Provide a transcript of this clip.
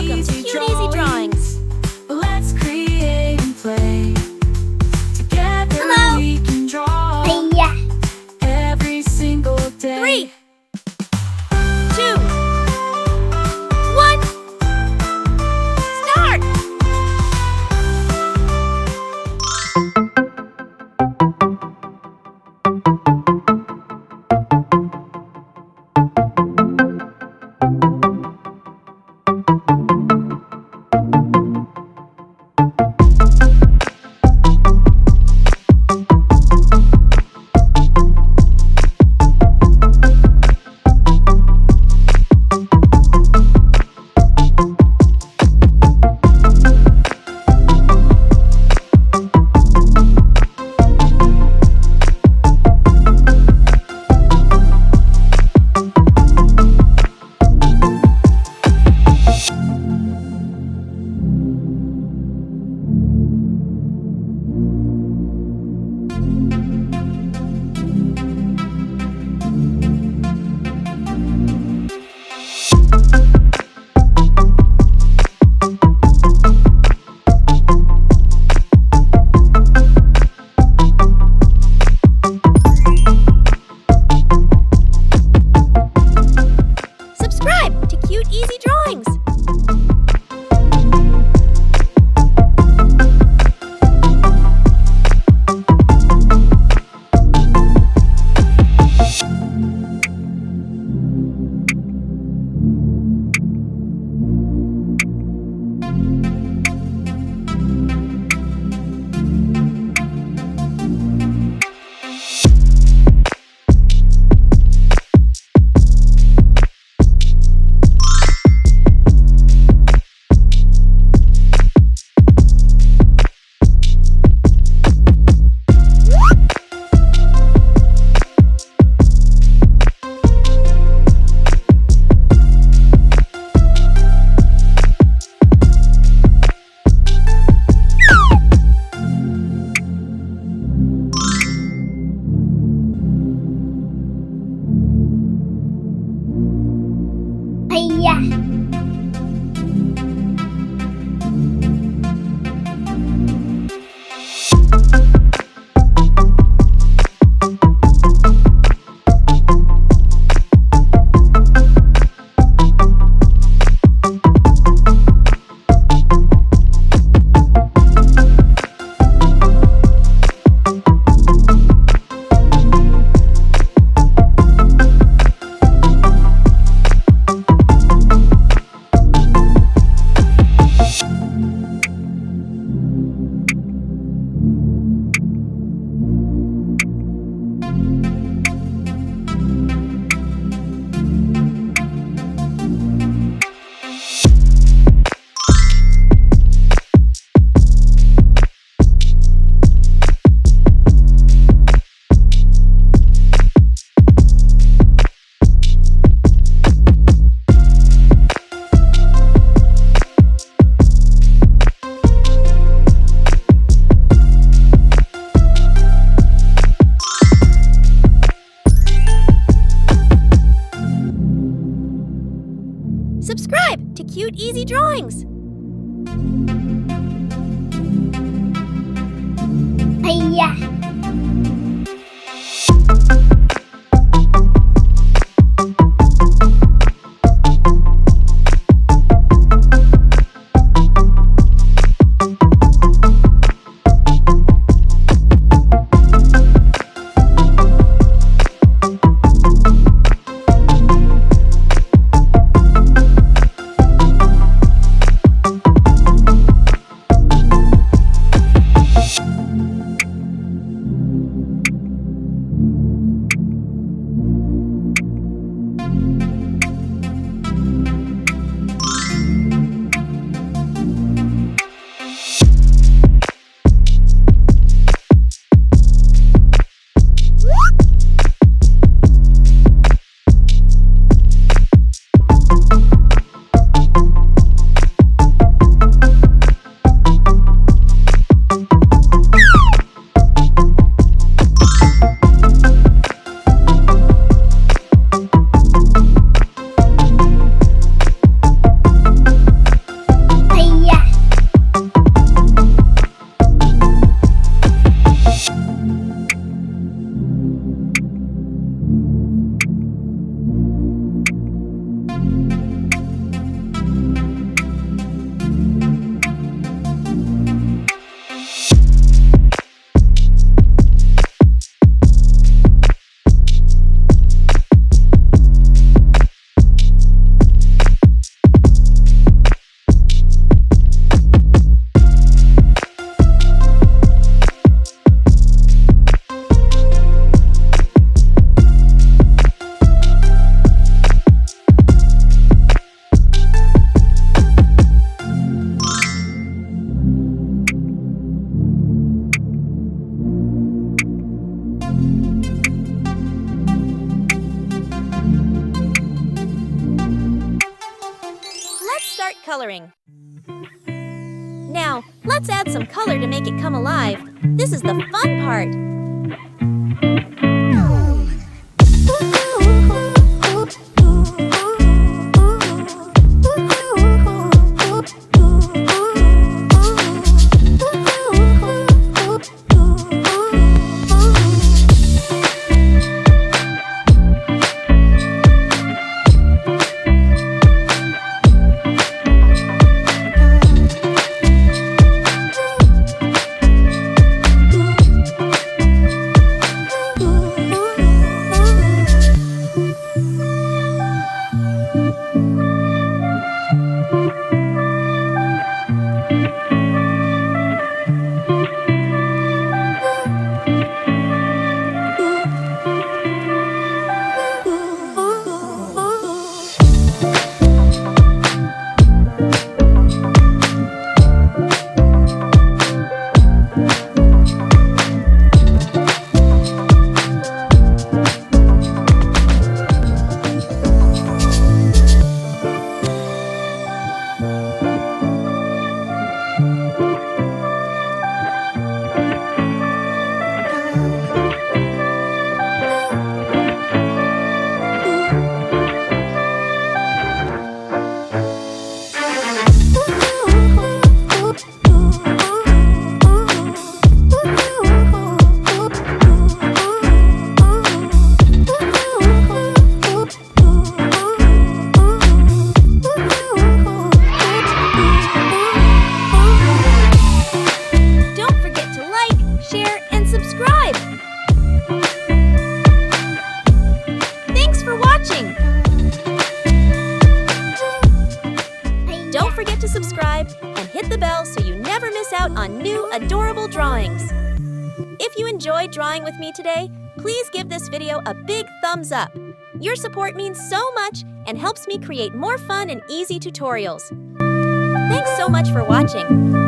Welcome to Cute Easy Drawings. Let's create and play. Together we can draw every single day. 3, 2, 1, start! Subscribe to Cute Easy Drawings. Subscribe to Cute Easy Drawings. coloring. Now, let's add some color to make it come alive. This is the fun part. Don't forget to subscribe and hit the bell so you never miss out on new adorable drawings. If you enjoyed drawing with me today, please give this video a big thumbs up. Your support means so much and helps me create more fun and easy tutorials. Thanks so much for watching.